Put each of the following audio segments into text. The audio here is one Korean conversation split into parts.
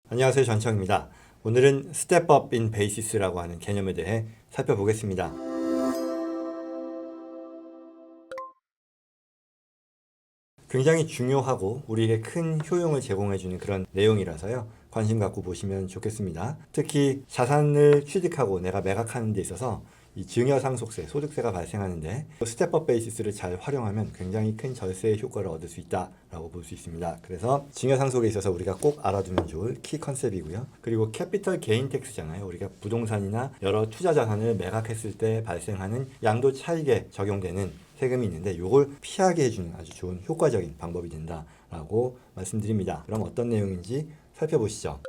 안녕하세요, 전청입니다. 오늘은 Step Up in Basis라고 하는 개념에 대해 살펴보겠습니다. 굉장히 중요하고 우리에게 큰 효용을 제공해주는 그런 내용이라서요. 관심 갖고 보시면 좋겠습니다. 특히 자산을 취득하고 내가 매각하는 데 있어서 이 증여상속세, 소득세가 발생하는데 스텝업 베이시스를 잘 활용하면 굉장히 큰 절세의 효과를 얻을 수 있다라고 볼 수 있습니다. 그래서 증여상속에 있어서 우리가 꼭 알아두면 좋을 키 컨셉이고요. 그리고 캐피털 게인 텍스잖아요. 우리가 부동산이나 여러 투자 자산을 매각했을 때 발생하는 양도 차익에 적용되는 세금이 있는데 이걸 피하게 해주는 아주 좋은 효과적인 방법이 된다라고 말씀드립니다. 그럼 어떤 내용인지 살펴보시죠.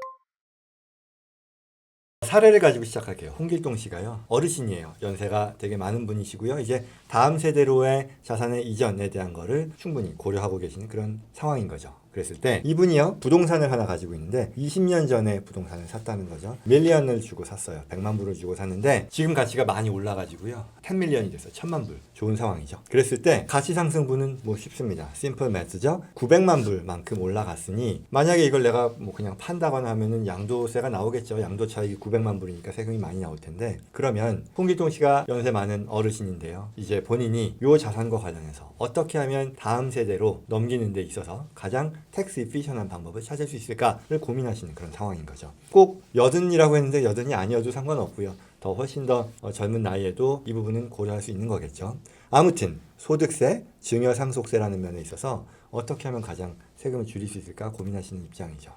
사례를 가지고 시작할게요. 홍길동 씨가요. 어르신이에요. 연세가 되게 많은 분이시고요. 이제 다음 세대로의 자산의 이전에 대한 거를 충분히 고려하고 계시는 그런 상황인 거죠. 그랬을 때 이분이요. 부동산을 하나 가지고 있는데 20년 전에 부동산을 샀다는 거죠. 밀리언을 주고 샀어요. 100만 불을 주고 샀는데 지금 가치가 많이 올라가지고요. 10밀리언이 됐어요. 1000만 불. 좋은 상황이죠. 그랬을 때 가치 상승분은 뭐 쉽습니다. 심플 매스죠. 900만 불만큼 올라갔으니 만약에 이걸 내가 뭐 그냥 판다거나 하면은 양도세가 나오겠죠. 양도 차익이 900만 불이니까 세금이 많이 나올 텐데 그러면 홍길동 씨가 연세 많은 어르신인데요. 이제 본인이 요 자산과 관련해서 어떻게 하면 다음 세대로 넘기는 데 있어서 가장 텍스 이피션한 방법을 찾을 수 있을까를 고민하시는 그런 상황인 거죠. 꼭 여든이라고 했는데 여든이 아니어도 상관없고요. 더 훨씬 더 젊은 나이에도 이 부분은 고려할 수 있는 거겠죠. 아무튼 소득세, 증여상속세라는 면에 있어서 어떻게 하면 가장 세금을 줄일 수 있을까 고민하시는 입장이죠.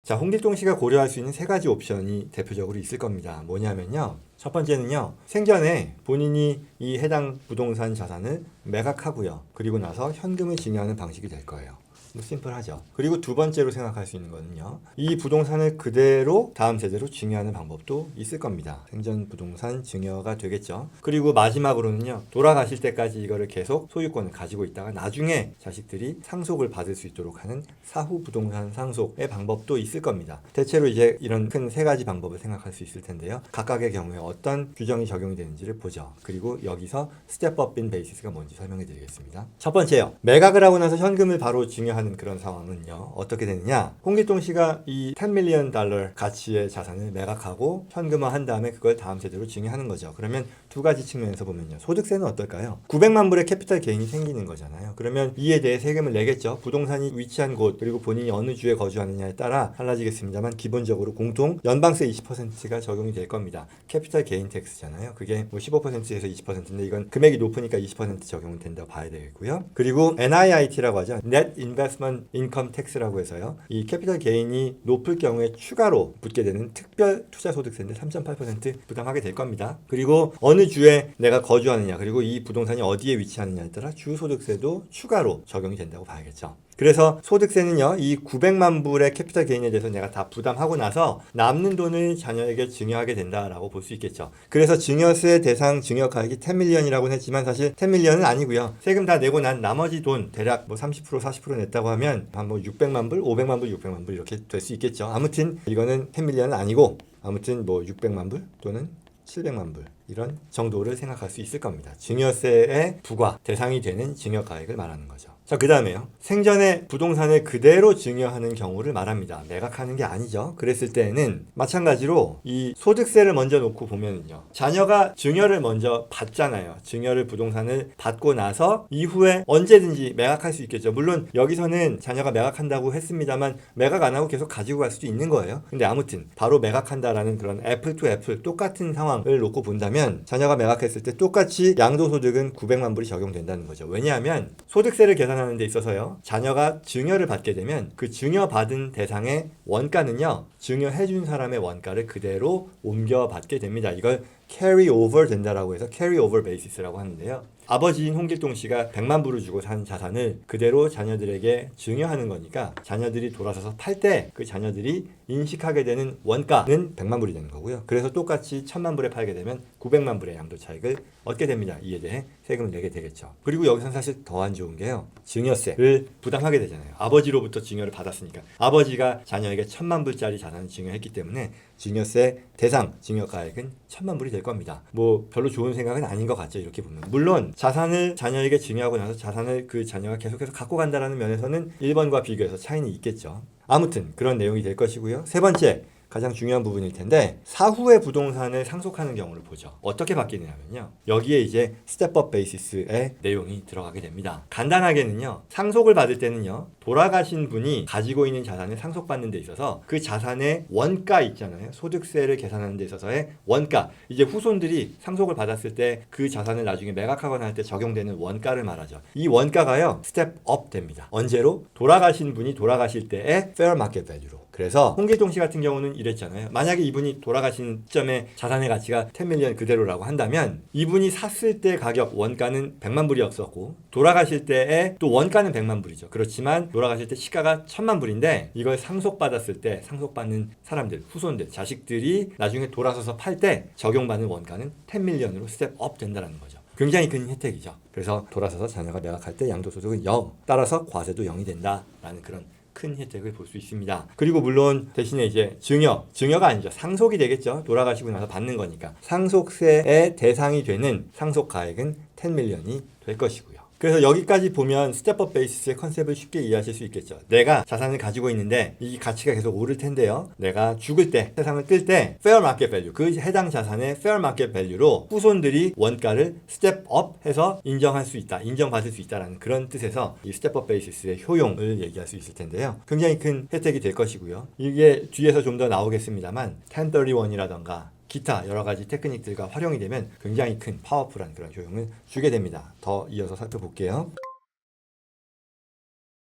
자, 홍길동 씨가 고려할 수 있는 세 가지 옵션이 대표적으로 있을 겁니다. 뭐냐면요. 첫 번째는요. 생전에 본인이 이 해당 부동산 자산을 매각하고요. 그리고 나서 현금을 증여하는 방식이 될 거예요. 심플하죠. 그리고 두 번째로 생각할 수 있는 거는요. 이 부동산을 그대로 다음 세대로 증여하는 방법도 있을 겁니다. 생전 부동산 증여가 되겠죠. 그리고 마지막으로는요. 돌아가실 때까지 이거를 계속 소유권을 가지고 있다가 나중에 자식들이 상속을 받을 수 있도록 하는 사후 부동산 상속의 방법도 있을 겁니다. 대체로 이제 이런 큰 세 가지 방법을 생각할 수 있을 텐데요. 각각의 경우에 어떤 규정이 적용이 되는지를 보죠. 그리고 여기서 스텝업 인 베이시스가 뭔지 설명해 드리겠습니다. 첫 번째요. 매각을 하고 나서 현금을 바로 증여하는 그런 상황은요. 어떻게 되느냐? 홍길동 씨가 이 10밀리언 달러 가치의 자산을 매각하고 현금화한 다음에 그걸 다음 세대로 증여하는 거죠. 그러면 두 가지 측면에서 보면요. 소득세는 어떨까요? 900만 불의 캐피탈 게인이 생기는 거잖아요. 그러면 이에 대해 세금을 내겠죠. 부동산이 위치한 곳 그리고 본인이 어느 주에 거주하느냐에 따라 달라지겠습니다만 기본적으로 공통 연방세 20%가 적용이 될 겁니다. 캐피탈 게인 텍스잖아요. 그게 뭐 15%에서 20%인데 이건 금액이 높으니까 20% 적용이 된다고 봐야 되겠고요. 그리고 NIIT라고 하죠. Net Investment Income Tax라고 해서요. 이 캐피탈 게인이 높을 경우에 추가로 붙게 되는 특별 투자 소득세인데 3.8% 부담하게 될 겁니다. 그리고 어느 주에 내가 거주하느냐 그리고 이 부동산이 어디에 위치하느냐에 따라 주 소득세도 추가로 적용이 된다고 봐야겠죠. 그래서 소득세는요. 이 900만 불의 캐피탈 게인에 대해서 내가 다 부담하고 나서 남는 돈을 자녀에게 증여하게 된다라고 볼 수 있겠죠. 그래서 증여세 대상 증여가액이 10밀리언이라고는 했지만 사실 10밀리언은 아니고요. 세금 다 내고 난 나머지 돈 대략 뭐 30% 40% 냈다고 하면 한 뭐 600만 불, 500만 불, 600만 불 이렇게 될 수 있겠죠. 아무튼 이거는 10밀리언은 아니고 아무튼 뭐 600만 불 또는 700만 불 이런 정도를 생각할 수 있을 겁니다. 증여세의 부과 대상이 되는 증여가액을 말하는 거죠. 자, 그 다음에요. 생전에 부동산을 그대로 증여하는 경우를 말합니다. 매각하는 게 아니죠. 그랬을 때는 마찬가지로 이 소득세를 먼저 놓고 보면은요. 자녀가 증여를 먼저 받잖아요. 증여를 부동산을 받고 나서 이후에 언제든지 매각할 수 있겠죠. 물론 여기서는 자녀가 매각한다고 했습니다만 매각 안 하고 계속 가지고 갈 수도 있는 거예요. 근데 아무튼 바로 매각한다라는 그런 애플 투 애플 똑같은 상황을 놓고 본다면 자녀가 매각했을 때 똑같이 양도소득은 900만 불이 적용된다는 거죠. 왜냐하면 소득세를 계산하는 데 있어서요. 자녀가 증여를 받게 되면 그 증여받은 대상의 원가는요. 증여해준 사람의 원가를 그대로 옮겨받게 됩니다. 이걸 carry over 된다라고 해서 carry over basis라고 하는데요. 아버지인 홍길동 씨가 100만 불을 주고 산 자산을 그대로 자녀들에게 증여하는 거니까 자녀들이 돌아서서 팔 때 그 자녀들이 인식하게 되는 원가는 100만 불이 되는 거고요. 그래서 똑같이 1000만 불에 팔게 되면 900만 불의 양도 차익을 얻게 됩니다. 이에 대해 세금을 내게 되겠죠. 그리고 여기서는 사실 더 안 좋은 게요. 증여세를 부담하게 되잖아요. 아버지로부터 증여를 받았으니까. 아버지가 자녀에게 1000만 불짜리 자산을 증여했기 때문에 증여세 대상 증여가액은 1,000만 불이 될 겁니다. 뭐 별로 좋은 생각은 아닌 것 같죠. 이렇게 보면. 물론 자산을 자녀에게 증여하고 나서 자산을 그 자녀가 계속해서 갖고 간다는 면에서는 1번과 비교해서 차이는 있겠죠. 아무튼 그런 내용이 될 것이고요. 세 번째, 가장 중요한 부분일 텐데 사후에 부동산을 상속하는 경우를 보죠. 어떻게 바뀌느냐면요. 여기에 이제 스텝업 베이시스의 내용이 들어가게 됩니다. 간단하게는요. 상속을 받을 때는요. 돌아가신 분이 가지고 있는 자산을 상속받는 데 있어서 그 자산의 원가 있잖아요. 소득세를 계산하는 데 있어서의 원가. 이제 후손들이 상속을 받았을 때 그 자산을 나중에 매각하거나 할 때 적용되는 원가를 말하죠. 이 원가가요. 스텝업 됩니다. 언제로? 돌아가신 분이 돌아가실 때의 fair market value로. 그래서 홍길동 씨 같은 경우는 이랬잖아요. 만약에 이분이 돌아가신 시점에 자산의 가치가 10밀리언 그대로라고 한다면 이분이 샀을 때 가격 원가는 100만 불이었었고 돌아가실 때의 또 원가는 100만 불이죠. 그렇지만 돌아가실 때 시가가 1,000만 불인데 이걸 상속받았을 때 상속받는 사람들, 후손들, 자식들이 나중에 돌아서서 팔 때 적용받는 원가는 10밀리언으로 스텝업 된다는 거죠. 굉장히 큰 혜택이죠. 그래서 돌아서서 자녀가 매각할 때 양도소득은 0, 따라서 과세도 0이 된다라는 그런 큰 혜택을 볼 수 있습니다. 그리고 물론 대신에 이제 증여가 아니죠. 상속이 되겠죠. 돌아가시고 나서 받는 거니까. 상속세의 대상이 되는 상속가액은 10밀리언이 될 것이고요. 그래서 여기까지 보면 스텝업 베이시스의 컨셉을 쉽게 이해하실 수 있겠죠. 내가 자산을 가지고 있는데 이 가치가 계속 오를 텐데요. 내가 죽을 때, 세상을 뜰 때 페어 마켓 밸류, 그 해당 자산의 페어 마켓 밸류로 후손들이 원가를 스텝업 해서 인정할 수 있다, 인정받을 수 있다라는 그런 뜻에서 이 스텝업 베이시스의 효용을 얘기할 수 있을 텐데요. 굉장히 큰 혜택이 될 것이고요. 이게 뒤에서 좀 더 나오겠습니다만 1031이라던가 기타 여러 가지 테크닉들과 활용이 되면 굉장히 큰 파워풀한 그런 효용을 주게 됩니다. 더 이어서 살펴볼게요.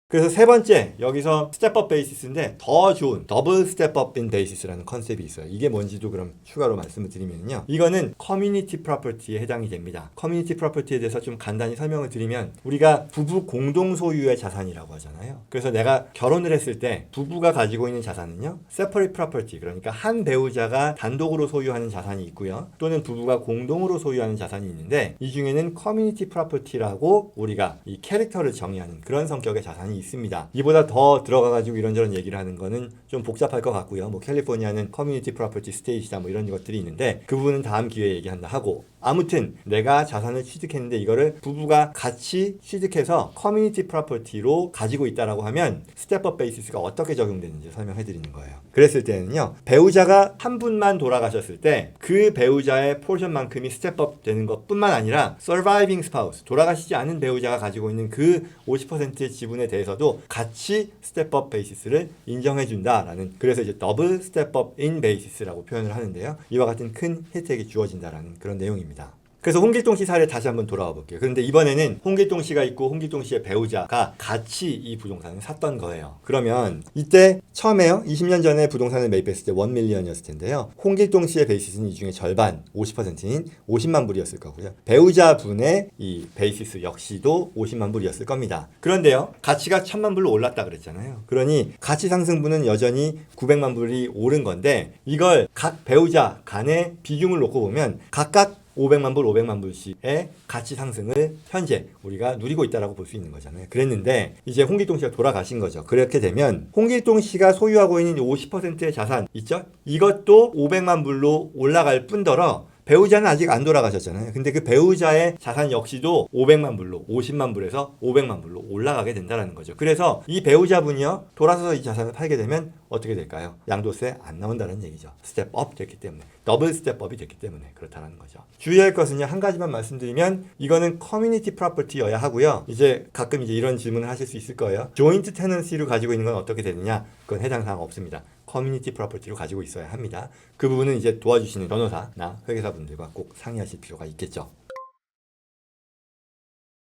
그래서 세 번째, 여기서 스텝업 베이시스인데 더 좋은 더블 스텝업 인 베이시스라는 컨셉이 있어요. 이게 뭔지도 그럼 추가로 말씀을 드리면요. 이거는 커뮤니티 프로퍼티에 해당이 됩니다. 커뮤니티 프로퍼티에 대해서 좀 간단히 설명을 드리면 우리가 부부 공동 소유의 자산이라고 하잖아요. 그래서 내가 결혼을 했을 때 부부가 가지고 있는 자산은요. separate property, 그러니까 한 배우자가 단독으로 소유하는 자산이 있고요. 또는 부부가 공동으로 소유하는 자산이 있는데 이 중에는 커뮤니티 프로퍼티라고 우리가 이 캐릭터를 정의하는 그런 성격의 자산이 있습니다. 이보다 더 들어가가지고 이런저런 얘기를 하는 거는 좀 복잡할 것 같고요. 뭐 캘리포니아는 커뮤니티 프로퍼티 스테이트다 뭐 이런 것들이 있는데 그 부분은 다음 기회에 얘기한다 하고 아무튼 내가 자산을 취득했는데 이거를 부부가 같이 취득해서 커뮤니티 프로퍼티로 가지고 있다라고 하면 스텝업 베이시스가 어떻게 적용되는지 설명해 드리는 거예요. 그랬을 때는요. 배우자가 한 분만 돌아가셨을 때 그 배우자의 포션만큼이 스텝업 되는 것뿐만 아니라 surviving spouse, 돌아가시지 않은 배우자가 가지고 있는 그 50%의 지분에 대해서도 같이 스텝업 베이시스를 인정해 준다라는, 그래서 이제 더블 스텝업 인 베이시스라고 표현을 하는데요. 이와 같은 큰 혜택이 주어진다라는 그런 내용입니다. 그래서 홍길동 씨 사례 다시 한번 돌아와 볼게요. 그런데 이번에는 홍길동 씨가 있고 홍길동 씨의 배우자가 같이 이 부동산을 샀던 거예요. 그러면 이때 처음에요. 20년 전에 부동산을 매입했을 때 1밀리언이었을 텐데요. 홍길동 씨의 베이시스는 이 중에 절반 50%인 50만 불이었을 거고요. 배우자분의 이 베이시스 역시도 50만 불이었을 겁니다. 그런데요. 가치가 1,000만 불로 올랐다 그랬잖아요. 그러니 가치 상승분은 여전히 900만 불이 오른 건데 이걸 각 배우자 간의 비중을 놓고 보면 각각 500만 불, 500만 불씩의 가치 상승을 현재 우리가 누리고 있다라고 볼 수 있는 거잖아요. 그랬는데 이제 홍길동 씨가 돌아가신 거죠. 그렇게 되면 홍길동 씨가 소유하고 있는 50%의 자산 있죠? 이것도 500만 불로 올라갈 뿐더러 배우자는 아직 안 돌아가셨잖아요. 근데 그 배우자의 자산 역시도 500만 불로, 50만 불에서 500만 불로 올라가게 된다는 거죠. 그래서 이 배우자분이요, 돌아서서 이 자산을 팔게 되면 어떻게 될까요? 양도세 안 나온다는 얘기죠. 스텝업 됐기 때문에. 더블 스텝업이 됐기 때문에 그렇다는 거죠. 주의할 것은요, 한 가지만 말씀드리면 이거는 커뮤니티 프로퍼티여야 하고요. 이제 가끔 이제 이런 질문을 하실 수 있을 거예요. 조인트 테넌시로 가지고 있는 건 어떻게 되느냐? 그건 해당 사항 없습니다. 커뮤니티 프로퍼티로 가지고 있어야 합니다. 그 부분은 이제 도와주시는 변호사나 회계사분들과 꼭 상의하실 필요가 있겠죠.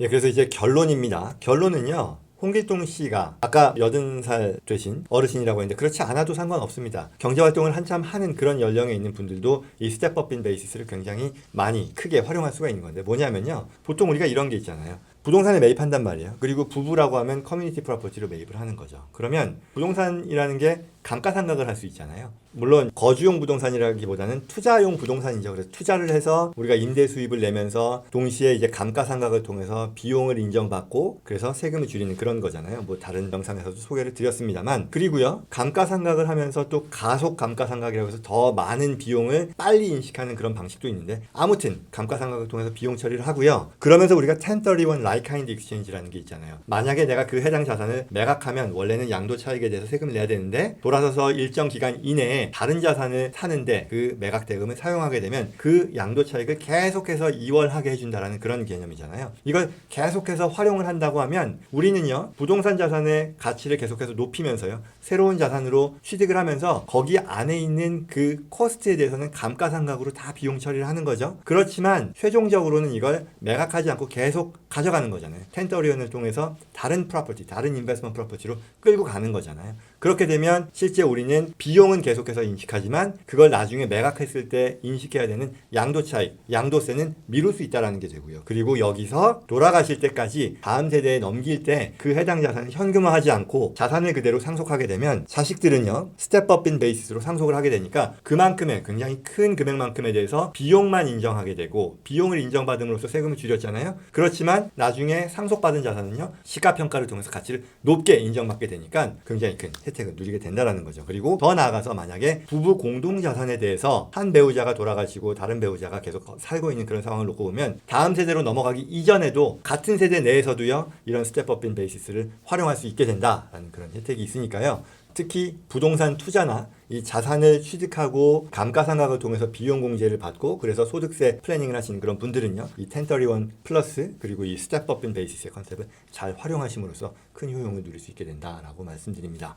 예, 그래서 이제 결론입니다. 결론은요. 홍길동 씨가 아까 80살 되신 어르신이라고 했는데 그렇지 않아도 상관없습니다. 경제활동을 한참 하는 그런 연령에 있는 분들도 이 스텝업 인 베이시스를 굉장히 많이 크게 활용할 수가 있는 건데 뭐냐면요. 보통 우리가 이런 게 있잖아요. 부동산에 매입한단 말이에요. 그리고 부부라고 하면 커뮤니티 프로퍼티로 매입을 하는 거죠. 그러면 부동산이라는 게 감가상각을 할 수 있잖아요. 물론 거주용 부동산이라기보다는 투자용 부동산이죠. 그래서 투자를 해서 우리가 임대 수입을 내면서 동시에 이제 감가상각을 통해서 비용을 인정받고 그래서 세금을 줄이는 그런 거잖아요. 뭐 다른 영상에서도 소개를 드렸습니다만, 그리고요 감가상각을 하면서 또 가속 감가상각이라고 해서 더 많은 비용을 빨리 인식하는 그런 방식도 있는데, 아무튼 감가상각을 통해서 비용 처리를 하고요. 그러면서 우리가 1031 like kind exchange라는 게 있잖아요. 만약에 내가 그 해당 자산을 매각하면 원래는 양도 차익에 대해서 세금을 내야 되는데 돌아서서 일정 기간 이내에 다른 자산을 사는데 그 매각 대금을 사용하게 되면 그 양도 차익을 계속해서 이월하게 해준다라는 그런 개념이잖아요. 이걸 계속해서 활용을 한다고 하면 우리는요 부동산 자산의 가치를 계속해서 높이면서요 새로운 자산으로 취득을 하면서 거기 안에 있는 그 코스트에 대해서는 감가상각으로 다 비용 처리를 하는 거죠. 그렇지만 최종적으로는 이걸 매각하지 않고 계속 가져가는 거잖아요. 1031을 통해서 다른 프로퍼티, 다른 인베스트먼트 프로퍼티로 끌고 가는 거잖아요. 그렇게 되면 실제 우리는 비용은 계속해서 인식하지만 그걸 나중에 매각했을 때 인식해야 되는 양도 차익, 양도세는 미룰 수 있다는 게 되고요. 그리고 여기서 돌아가실 때까지 다음 세대에 넘길 때 그 해당 자산을 현금화하지 않고 자산을 그대로 상속하게 되면 자식들은요 스텝업인 베이시스로 상속을 하게 되니까 그만큼의 굉장히 큰 금액만큼에 대해서 비용만 인정하게 되고, 비용을 인정받음으로써 세금을 줄였잖아요. 그렇지만 나중에 상속받은 자산은요 시가평가를 통해서 가치를 높게 인정받게 되니까 굉장히 큰 혜택을 누리게 된다는 거죠. 그리고 더 나아가서 만약에 부부 공동 자산에 대해서 한 배우자가 돌아가시고 다른 배우자가 계속 살고 있는 그런 상황을 놓고 보면 다음 세대로 넘어가기 이전에도 같은 세대 내에서도요 이런 스텝업인 베이시스를 활용할 수 있게 된다라는 그런 혜택이 있으니까요. 특히 부동산 투자나 이 자산을 취득하고 감가상각을 통해서 비용 공제를 받고 그래서 소득세 플래닝을 하시는 그런 분들은요 이 1031 플러스 그리고 이 스텝업인 베이시스의 컨셉을 잘 활용하심으로써 큰 효용을 누릴 수 있게 된다라고 말씀드립니다.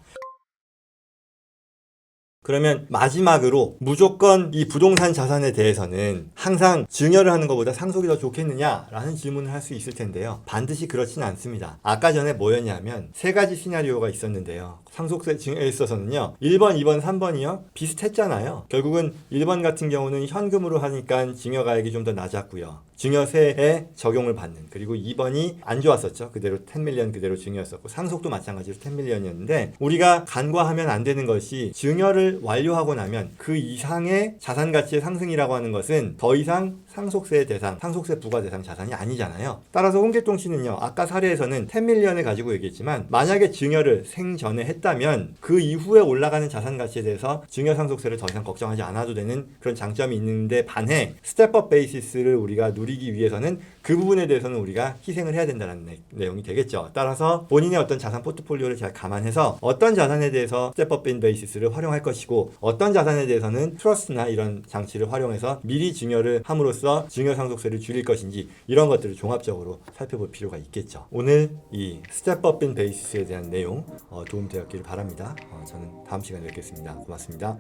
그러면 마지막으로 무조건 이 부동산 자산에 대해서는 항상 증여를 하는 것보다 상속이 더 좋겠느냐라는 질문을 할 수 있을 텐데요. 반드시 그렇지는 않습니다. 아까 전에 뭐였냐면 세 가지 시나리오가 있었는데요. 상속세 증여에 있어서는요. 1번, 2번, 3번이요. 비슷했잖아요. 결국은 1번 같은 경우는 현금으로 하니까 증여가액이 좀 더 낮았고요. 증여세에 적용을 받는, 그리고 2번이 안 좋았었죠. 그대로 10밀리언 그대로 증여였었고 상속도 마찬가지로 10밀리언이었는데 우리가 간과하면 안 되는 것이 증여를 완료하고 나면 그 이상의 자산 가치의 상승이라고 하는 것은 더 이상 상속세 대상, 상속세 부과 대상 자산이 아니잖아요. 따라서 홍길동 씨는요. 아까 사례에서는 10밀리언을 가지고 얘기했지만 만약에 증여를 생전에 했다면 그 이후에 올라가는 자산 가치에 대해서 증여 상속세를 더 이상 걱정하지 않아도 되는 그런 장점이 있는데 반해 스텝업 베이시스를 우리가 누리기 위해서는 그 부분에 대해서는 우리가 희생을 해야 된다는 내용이 되겠죠. 따라서 본인의 어떤 자산 포트폴리오를 잘 감안해서 어떤 자산에 대해서 스텝업인 베이시스를 활용할 것이고 어떤 자산에 대해서는 트러스트나 이런 장치를 활용해서 미리 증여를 함으로써 증여 상속세를 줄일 것인지 이런 것들을 종합적으로 살펴볼 필요가 있겠죠. 오늘 이 스텝업인 베이시스에 대한 내용 도움되었기를 바랍니다. 저는 다음 시간에 뵙겠습니다. 고맙습니다.